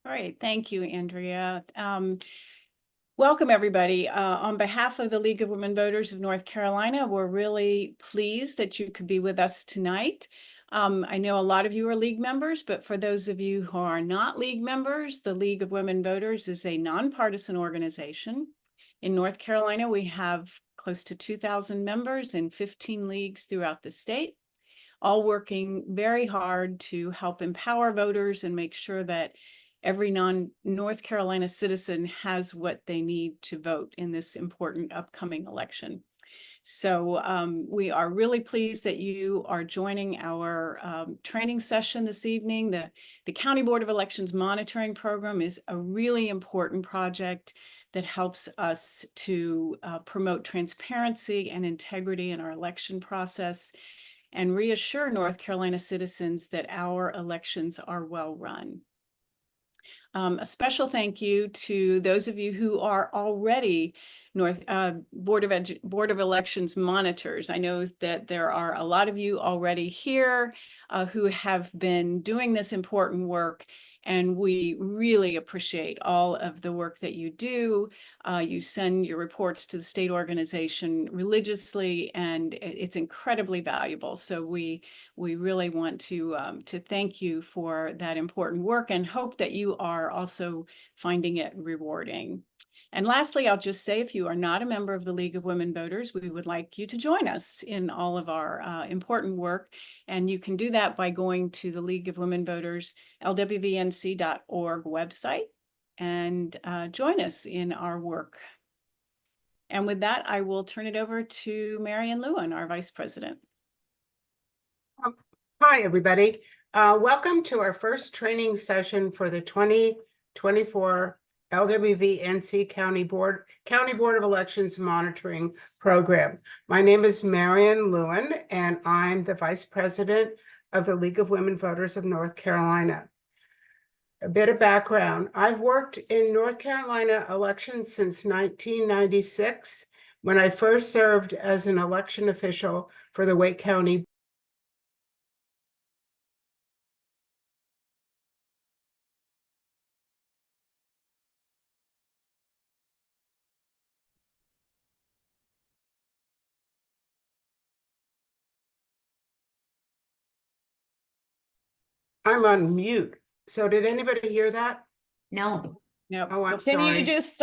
All right, thank you, Andrea. Welcome, everybody. On behalf of the League of Women Voters of North Carolina, we're really pleased that you could be with us tonight. I know a lot of you are League members, but for those of you who are not League members, the League of Women Voters is a nonpartisan organization. In North Carolina, we have close to 2,000 members in 15 leagues throughout the state, all working very hard to help empower voters and make sure that every North Carolina citizen has what they need to vote in this important upcoming election. So we are really pleased that you are joining our training session this evening. The County Board of Elections Monitoring Program is a really important project that helps us to promote transparency and integrity in our election process and reassure North Carolina citizens that our elections are well run. A special thank you to those of you who are already Board of Elections monitors. I know that there are a lot of you already here who have been doing this important work, and we really appreciate all of the work that you do. You send your reports to the state organization religiously, and it's incredibly valuable. So we really want to thank you for that important work and hope that you are also finding it rewarding. And lastly, I'll just say, if you are not a member of the League of Women Voters, we would like you to join us in all of our important work. And you can do that by going to the League of Women Voters, LWVNC.org website, and join us in our work. And with that, I will turn it over to Marian Lewin, our Vice President. Hi, everybody. Welcome to our first training session for the 2024 LWVNC County Board of Elections Monitoring Program. My name is Marian Lewin, and I'm the Vice President of the League of Women Voters of North Carolina. A bit of background. I've worked in North Carolina elections since 1996, when I first served as an election official for the Wake County. I'm on mute. So did anybody hear that? No. No. Oh, I'm Can sorry. you just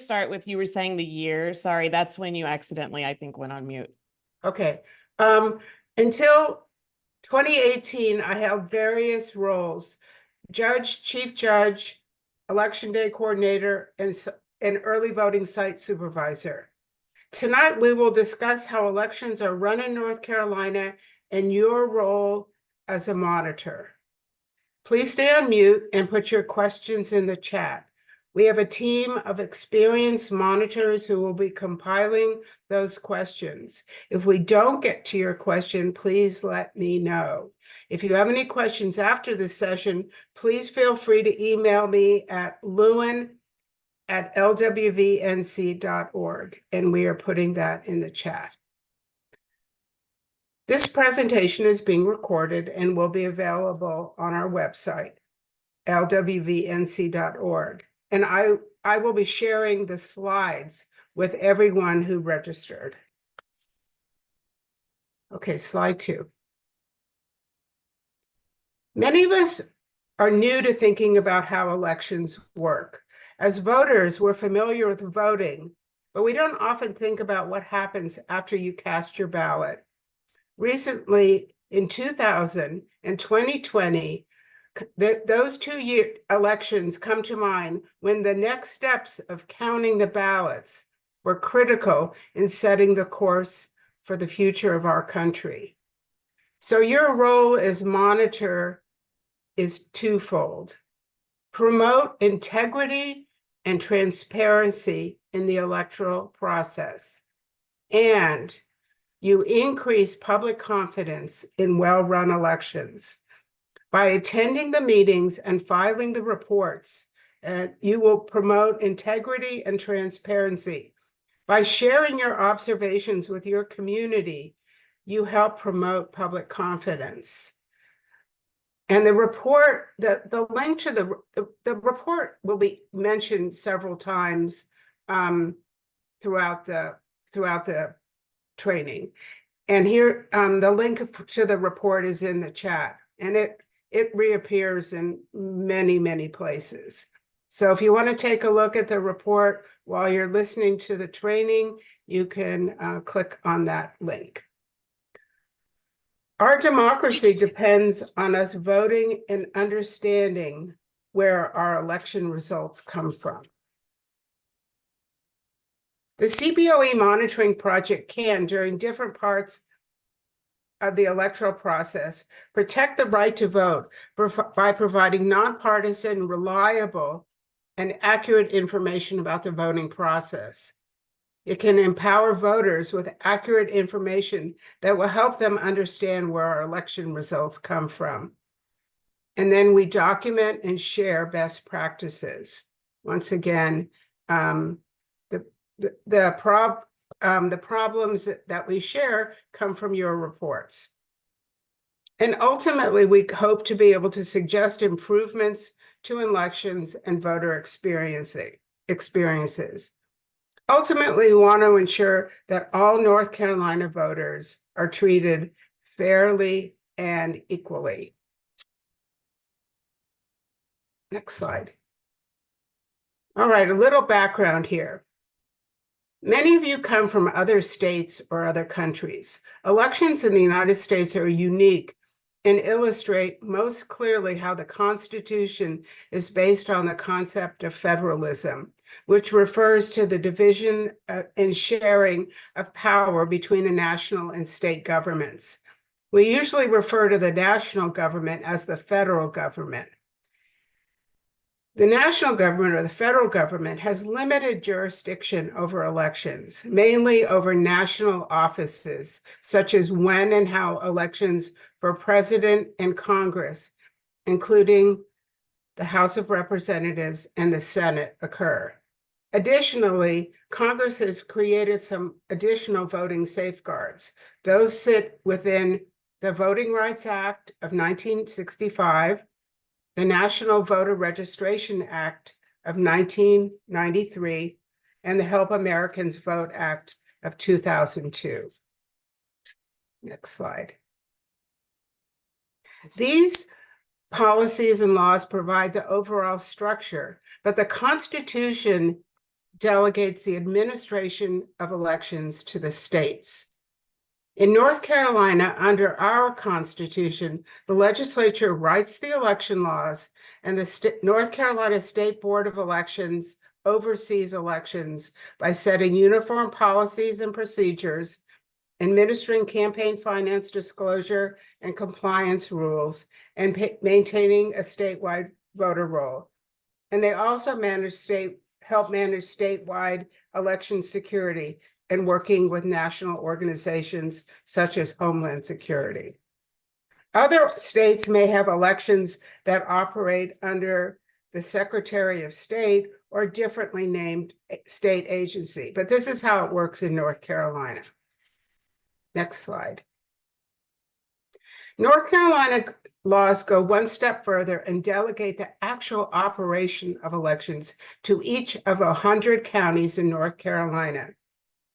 start with, you were saying the year? Sorry, that's when you accidentally, I think, went on mute. Okay. Until 2018, I held various roles: judge, chief judge, election day coordinator, and early voting site supervisor. Tonight, we will discuss how elections are run in North Carolina and your role as a monitor. Please stay on mute and put your questions in the chat. We have a team of experienced monitors who will be compiling those questions. If we don't get to your question, please let me know. If you have any questions after this session, please feel free to email me at lewin@lwvnc.org, and we are putting that in the chat. This presentation is being recorded and will be available on our website, lwvnc.org. And I will be sharing the slides with everyone who registered. Okay, slide 2. Many of us are new to thinking about how elections work. As voters, we're familiar with voting, but we don't often think about what happens after you cast your ballot. Recently, in 2000 and 2020, those 2-year elections come to mind when the next steps of counting the ballots were critical in setting the course for the future of our country. So your role as monitor is twofold: promote integrity and transparency in the electoral process, and you increase public confidence in well-run elections. By attending the meetings and filing the reports, you will promote integrity and transparency. By sharing your observations with your community, you help promote public confidence. And the report, the link to the report will be mentioned several times throughout the training. And here, the link to the report is in the chat, and it reappears in many, many places. So if you want to take a look at the report while you're listening to the training, you can click on that link. Our democracy depends on us voting and understanding where our election results come from. The CBOE monitoring project can, during different parts of the electoral process, protect the right to vote by providing nonpartisan, reliable, and accurate information about the voting process. It can empower voters with accurate information that will help them understand where our election results come from. And then we document and share best practices. Once again, the problems that we share come from your reports. And ultimately, we hope to be able to suggest improvements to elections and voter experiences. Ultimately, we want to ensure that all North Carolina voters are treated fairly and equally. Next slide. All right, a little background here. Many of you come from other states or other countries. Elections in the United States are unique and illustrate most clearly how the Constitution is based on the concept of federalism, which refers to the division and sharing of power between the national and state governments. We usually refer to the national government as the federal government. The national government or the federal government has limited jurisdiction over elections, mainly over national offices, such as when and how elections for president and Congress, including the House of Representatives and the Senate, occur. Additionally, Congress has created some additional voting safeguards. Those sit within the Voting Rights Act of 1965, the National Voter Registration Act of 1993, and the Help Americans Vote Act of 2002. Next slide. These policies and laws provide the overall structure, but the Constitution delegates the administration of elections to the states. In North Carolina, under our Constitution, the legislature writes the election laws, and the North Carolina State Board of Elections oversees elections by setting uniform policies and procedures, administering campaign finance disclosure and compliance rules, and maintaining a statewide voter roll. And they also help manage statewide election security and working with national organizations such as Homeland Security. Other states may have elections that operate under the Secretary of State or differently named state agency, but this is how it works in North Carolina. Next slide. North Carolina laws go one step further and delegate the actual operation of elections to each of 100 counties in North Carolina.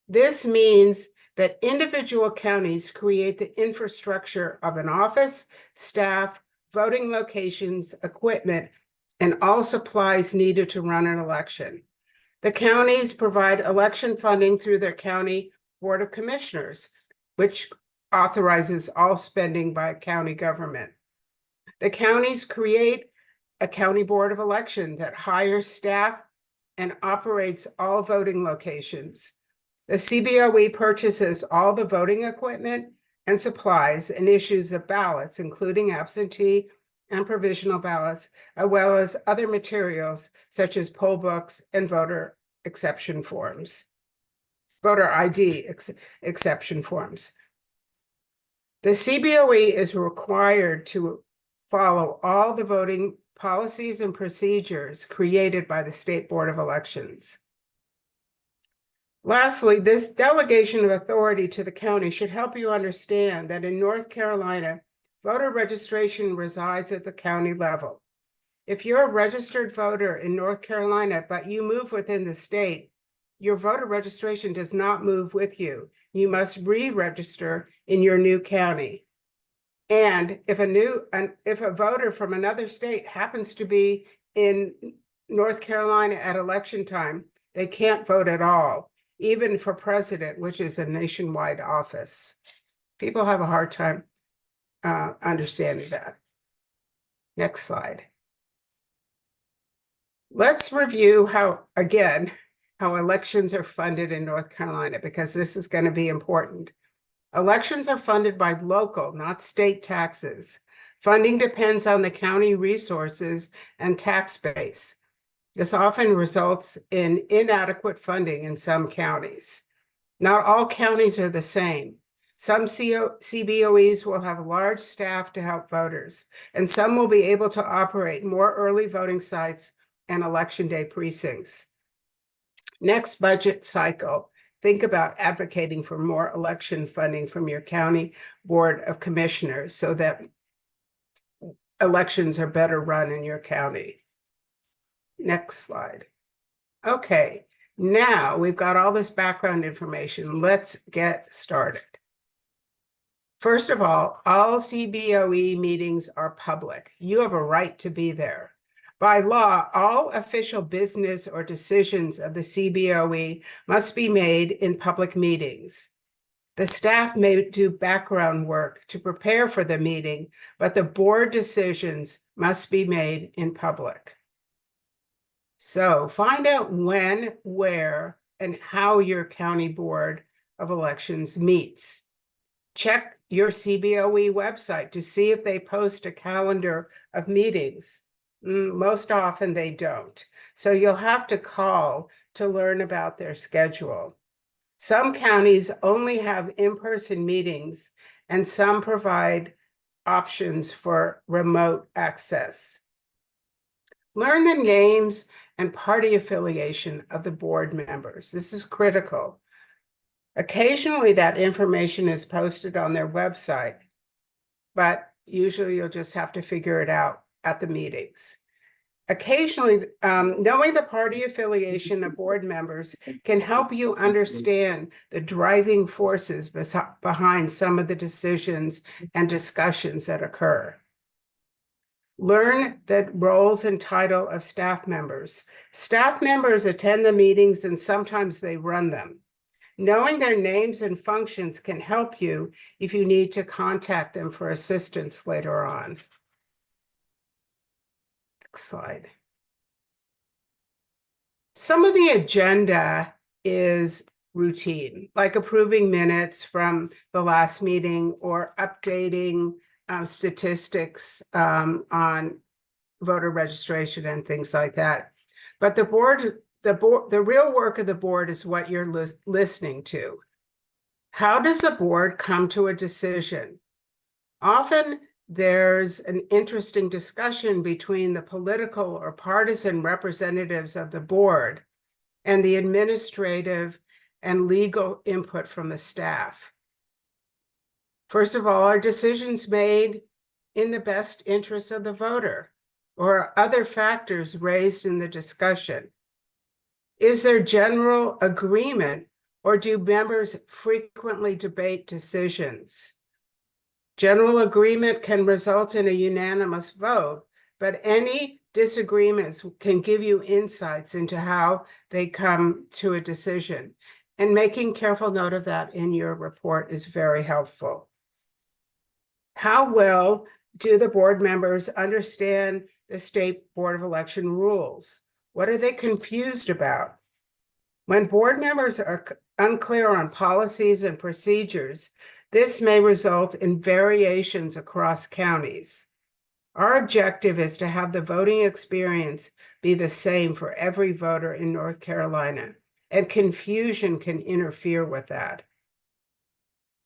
This means that individual counties create the infrastructure of an office, staff, voting locations, equipment, and all supplies needed to run an election. The counties provide election funding through their county Board of Commissioners, which authorizes all spending by county government. The counties create a county board of election that hires staff and operates all voting locations. The CBOE purchases all the voting equipment and supplies and issues of ballots, including absentee and provisional ballots, as well as other materials such as poll books and voter exception forms, voter ID exception forms. The CBOE is required to follow all the voting policies and procedures created by the State Board of Elections. Lastly, this delegation of authority to the county should help you understand that in North Carolina, Voter registration resides at the county level. If you're a registered voter in North Carolina, but you move within the state, your voter registration does not move with you. You must re-register in your new county. And if a voter from another state happens to be in North Carolina at election time, they can't vote at all, even for president, which is a nationwide office. People have a hard time understanding that. Next slide. Let's review how elections are funded in North Carolina, because this is going to be important. Elections are funded by local, not state taxes. Funding depends on the county resources and tax base. This often results in inadequate funding in some counties. Not all counties are the same. Some CBOEs will have large staff to help voters, and some will be able to operate more early voting sites and election day precincts. Next budget cycle, think about advocating for more election funding from your county board of commissioners so that elections are better run in your county. Next slide. Okay, now we've got all this background information. Let's get started. First of all CBOE meetings are public. You have a right to be there. By law, all official business or decisions of the CBOE must be made in public meetings. The staff may do background work to prepare for the meeting, but the board decisions must be made in public. So find out when, where, and how your county board of elections meets. Check your CBOE website to see if they post a calendar of meetings. Most often they don't. So you'll have to call to learn about their schedule. Some counties only have in-person meetings, and some provide options for remote access. Learn the names and party affiliation of the board members. This is critical. Occasionally that information is posted on their website, but usually you'll just have to figure it out at the meetings. Occasionally, knowing the party affiliation of board members can help you understand the driving forces behind some of the decisions and discussions that occur. Learn the roles and title of staff members. Staff members attend the meetings and sometimes they run them. Knowing their names and functions can help you if you need to contact them for assistance later on. Next slide. Some of the agenda is routine, like approving minutes from the last meeting or updating statistics on voter registration and things like that. But the real work of the board is what you're listening to. How does a board come to a decision? Often there's an interesting discussion between the political or partisan representatives of the board and the administrative and legal input from the staff. First of all, are decisions made in the best interest of the voter, or are other factors raised in the discussion? Is there general agreement, or do members frequently debate decisions? General agreement can result in a unanimous vote, but any disagreements can give you insights into how they come to a decision. And making careful note of that in your report is very helpful. How well do the board members understand the State Board of Election rules? What are they confused about? When board members are unclear on policies and procedures, this may result in variations across counties. Our objective is to have the voting experience be the same for every voter in North Carolina, and confusion can interfere with that.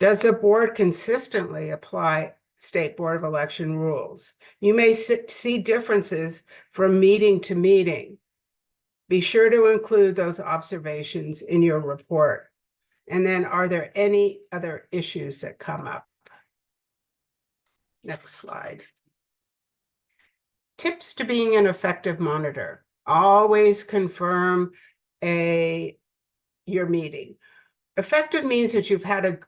Does the board consistently apply State Board of Election rules? You may see differences from meeting to meeting. Be sure to include those observations in your report. And then, are there any other issues that come up? Next slide. Tips to being an effective monitor. Always confirm your meeting. Effective means that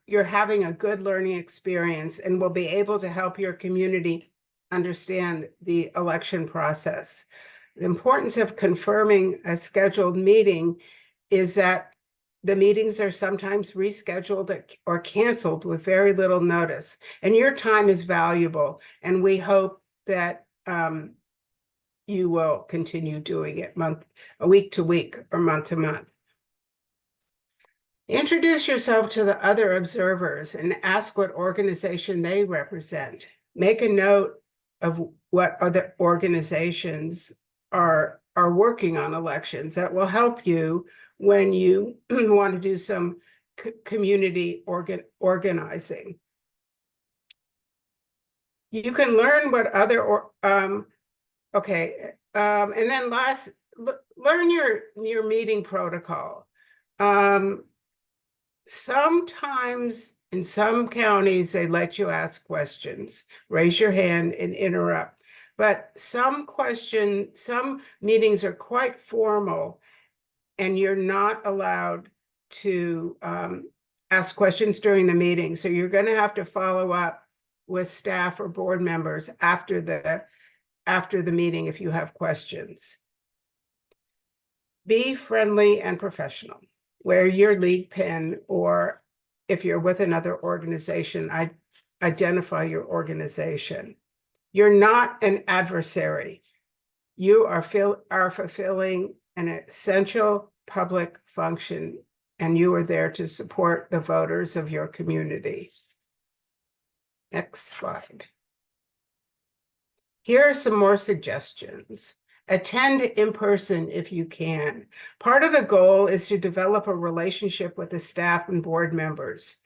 you're having a good learning experience and will be able to help your community understand the election process. The importance of confirming a scheduled meeting is that the meetings are sometimes rescheduled or canceled with very little notice, and your time is valuable, and we hope that you will continue doing it week to week or month to month. Introduce yourself to the other observers and ask what organization they represent. Make a note of what other organizations are working on elections. That will help you when you want to do some community organizing. You can learn what other and then learn your meeting protocol. Sometimes in some counties, they let you ask questions, raise your hand and interrupt. But some meetings are quite formal and you're not allowed to ask questions during the meeting. So you're going to have to follow up with staff or board members after the meeting if you have questions. Be friendly and professional. Wear your league pin, or if you're with another organization, identify your organization. You're not an adversary. You are fulfilling an essential public function, and you are there to support the voters of your community. Next slide. Here are some more suggestions. Attend in person if you can. Part of the goal is to develop a relationship with the staff and board members.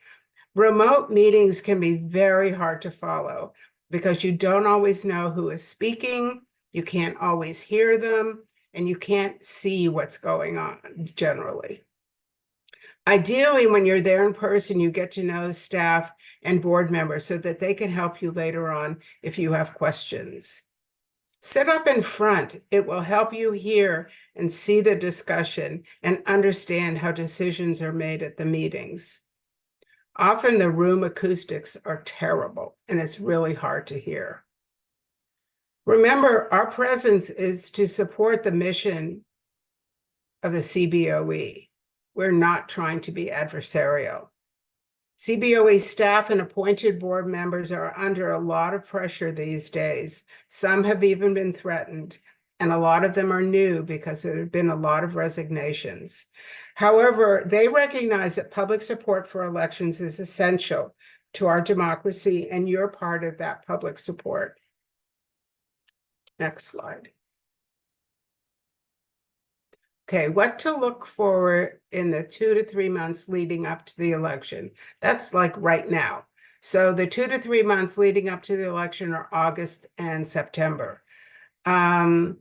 Remote meetings can be very hard to follow because you don't always know who is speaking, you can't always hear them, and you can't see what's going on generally. Ideally, when you're there in person, you get to know staff and board members so that they can help you later on if you have questions. Sit up in front. It will help you hear and see the discussion and understand how decisions are made at the meetings. Often the room acoustics are terrible and it's really hard to hear. Remember, our presence is to support the mission of the CBOE. We're not trying to be adversarial. CBOE staff and appointed board members are under a lot of pressure these days. Some have even been threatened, and a lot of them are new because there have been a lot of resignations. However, they recognize that public support for elections is essential to our democracy, and you're part of that public support. Next slide. Okay, what to look for in the 2 to 3 months leading up to the election. That's like right now. So the 2 to 3 months leading up to the election are August and September. You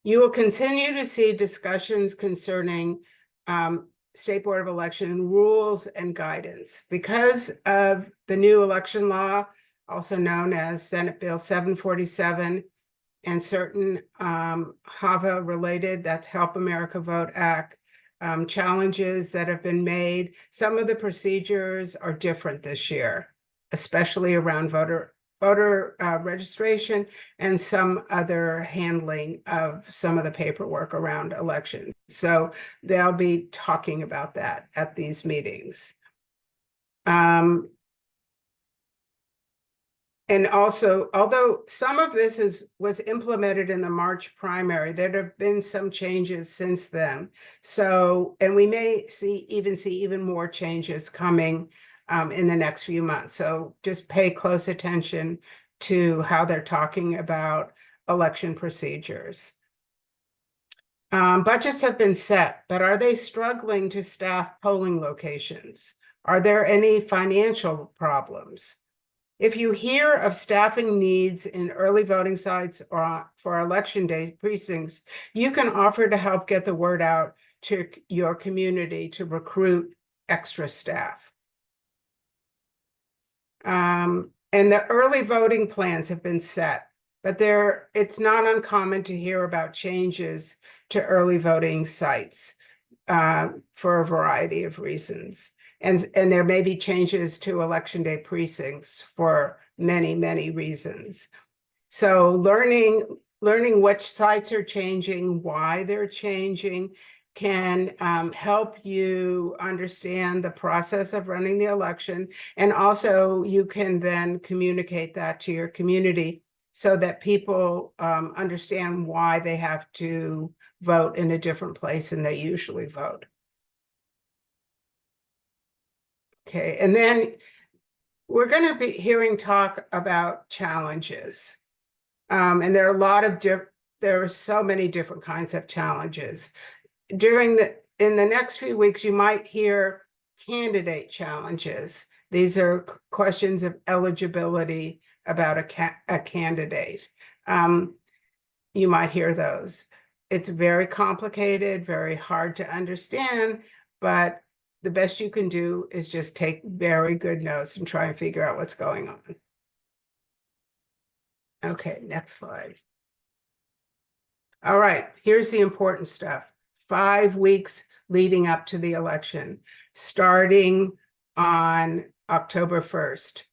will continue to see discussions concerning State Board of Election rules and guidance. Because of the new election law, also known as Senate Bill 747, and certain HAVA related, that's Help America Vote Act, challenges that have been made. Some of the procedures are different this year, especially around voter registration and some other handling of some of the paperwork around elections. So they'll be talking about that at these meetings. And also, although some of this was implemented in the March primary, there have been some changes since then. So, and we may see even more changes coming in the next few months. So just pay close attention to how they're talking about election procedures. Budgets have been set, but are they struggling to staff polling locations? Are there any financial problems? If you hear of staffing needs in early voting sites or for election day precincts, you can offer to help get the word out to your community to recruit extra staff. And the early voting plans have been set, but it's not uncommon to hear about changes to early voting sites for a variety of reasons. And there may be changes to election day precincts for many, many reasons. So learning which sites are changing, why they're changing, can help you understand the process of running the election. And also you can then communicate that to your community so that people understand why they have to vote in a different place than they usually vote. Okay, and then we're going to be hearing talk about challenges. And there are a lot of there are so many different kinds of challenges. In the next few weeks, you might hear candidate challenges. These are questions of eligibility about a candidate. You might hear those. It's very complicated, very hard to understand, but the best you can do is just take very good notes and try and figure out what's going on. Okay, next slide. All right, here's the important stuff. 5 weeks leading up to the election, starting on October 1st.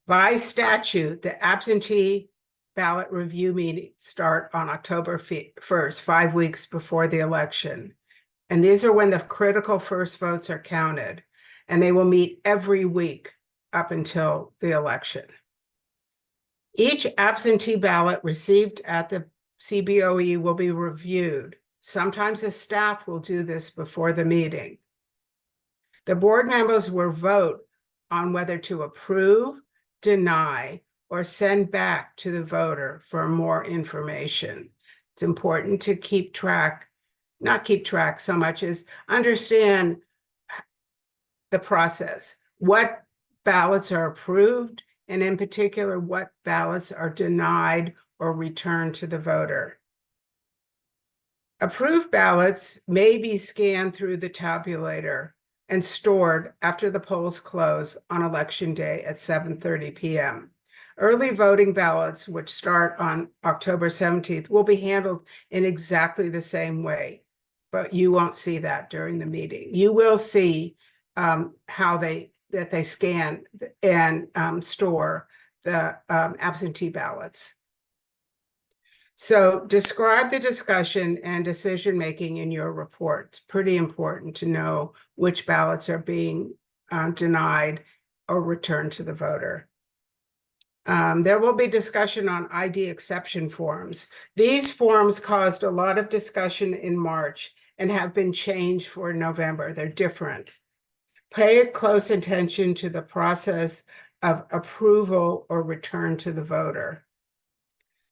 By statute, the absentee ballot review meetings start on October 1st, 5 weeks before the election. And these are when the critical first votes are counted, and they will meet every week up until the election. Each absentee ballot received at the CBOE will be reviewed. Sometimes the staff will do this before the meeting. The board members will vote on whether to approve, deny, or send back to the voter for more information. It's important to keep track, not keep track so much as understand the process, what ballots are approved, and in particular, what ballots are denied or returned to the voter. Approved ballots may be scanned through the tabulator and stored after the polls close on election day at 7:30 p.m. Early voting ballots, which start on October 17th, will be handled in exactly the same way, but you won't see that during the meeting. You will see how they scan and store the absentee ballots. So describe the discussion and decision-making in your report. It's pretty important to know which ballots are being denied or returned to the voter. There will be discussion on ID exception forms. These forms caused a lot of discussion in March and have been changed for November. They're different. Pay close attention to the process of approval or return to the voter.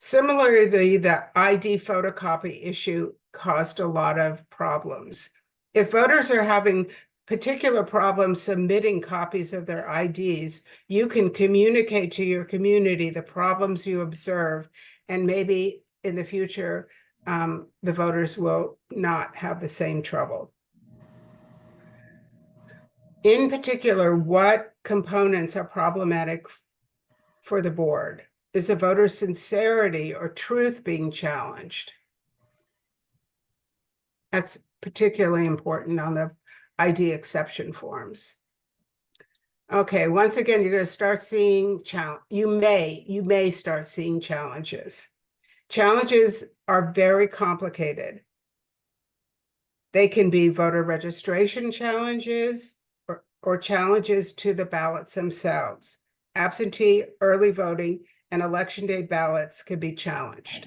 Similarly, the ID photocopy issue caused a lot of problems. If voters are having particular problems submitting copies of their IDs, you can communicate to your community the problems you observe, and maybe in the future, the voters will not have the same trouble. In particular, what components are problematic for the board? Is the voter's sincerity or truth being challenged? That's particularly important on the ID exception forms. Okay, once again, you're going to start seeing you may start seeing challenges. Challenges are very complicated. They can be voter registration challenges or challenges to the ballots themselves. Absentee, early voting, and election day ballots could be challenged.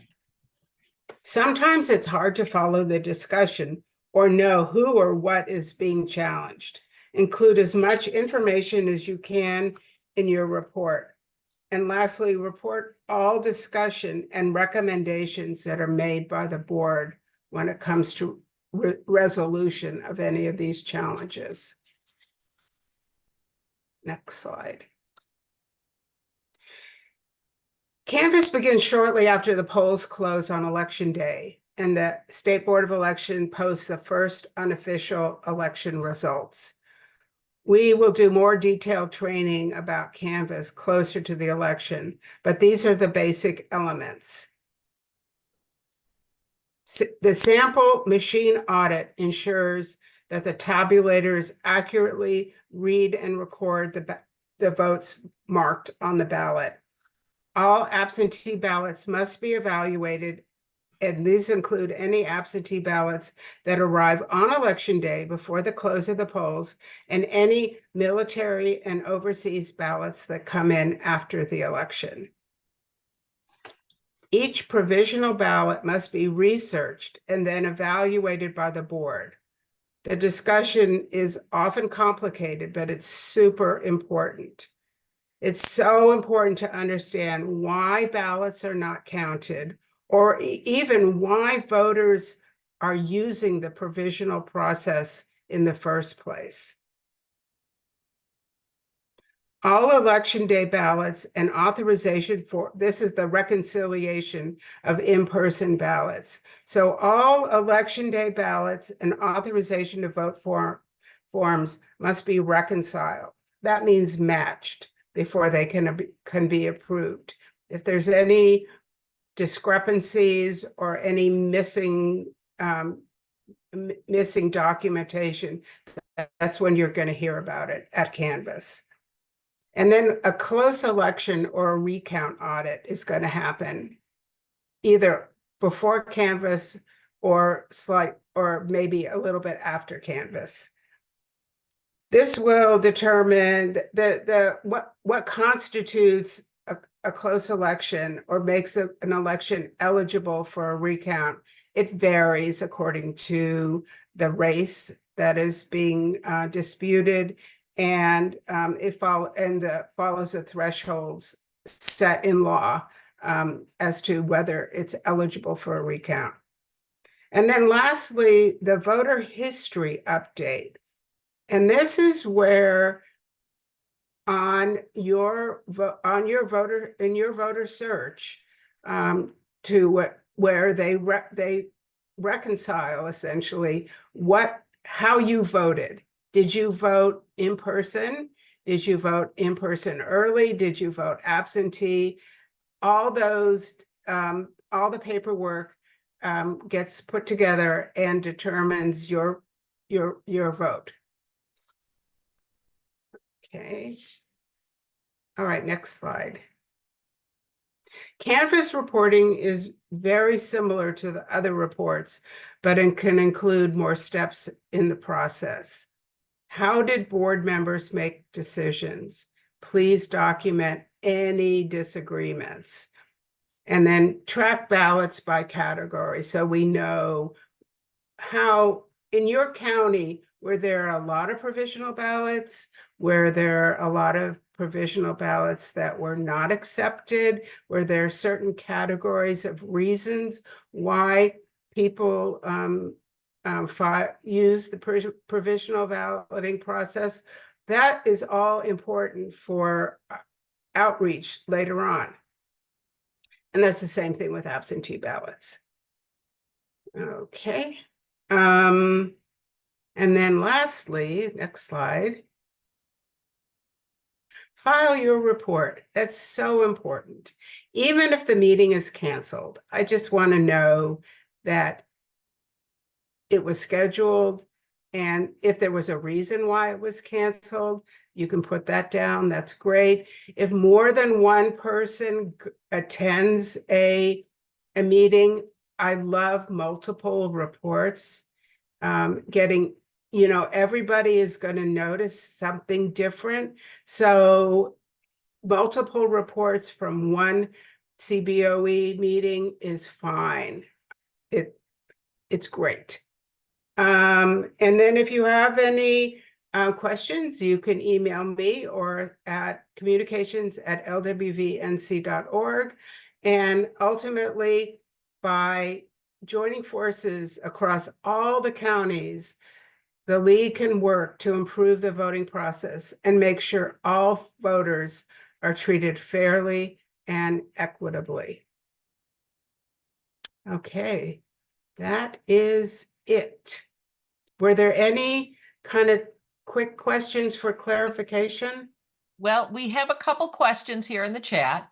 Sometimes it's hard to follow the discussion or know who or what is being challenged. Include as much information as you can in your report. And lastly, report all discussion and recommendations that are made by the board when it comes to resolution of any of these challenges. Next slide. Canvass begins shortly after the polls close on election day, and the State Board of Election posts the first unofficial election results. We will do more detailed training about Canvas closer to the election, but these are the basic elements. The sample machine audit ensures that the tabulators accurately read and record the votes marked on the ballot. All absentee ballots must be evaluated, and these include any absentee ballots that arrive on election day before the close of the polls, and any military and overseas ballots that come in after the election. Each provisional ballot must be researched and then evaluated by the board. The discussion is often complicated, but it's super important. It's so important to understand why ballots are not counted, or even why voters are using the provisional process in the first place. All election day ballots and authorization for, this is the reconciliation of in-person ballots. So all election day ballots and authorization to vote forms must be reconciled. That means matched before they can be approved. If there's any discrepancies or any missing documentation, that's when you're going to hear about it at Canvas. And then a close election or a recount audit is going to happen either before Canvas or maybe a little bit after Canvas. This will determine what constitutes a close election or makes an election eligible for a recount. It varies according to the race that is being disputed, and it follows the thresholds set in law as to whether it's eligible for a recount. And then lastly, the voter history update. And this is where in your voter search where they reconcile essentially how you voted. Did you vote in person? Did you vote in person early? Did you vote absentee? All those, all the paperwork gets put together and determines your vote. Okay. All right, next slide. Canvas reporting is very similar to the other reports, but it can include more steps in the process. How did board members make decisions? Please document any disagreements. And then track ballots by category so we know how in your county where there are a lot of provisional ballots, where there are a lot of provisional ballots that were not accepted, where there are certain categories of reasons why people use the provisional balloting process. That is all important for outreach later on. And that's the same thing with absentee ballots. Okay. And then lastly, next slide. File your report. That's so important. Even if the meeting is canceled, I just want to know that it was scheduled, and if there was a reason why it was canceled, you can put that down. That's great. If more than one person attends a meeting, I love multiple reports. Everybody is going to notice something different. So multiple reports from one CBOE meeting is fine. It's great. And then if you have any questions, you can email me or at communications@lwvnc.org. And ultimately, by joining forces across all the counties, the League can work to improve the voting process and make sure all voters are treated fairly and equitably. Okay, that is it. Were there any kind of quick questions for clarification? Well, we have a couple questions here in the chat.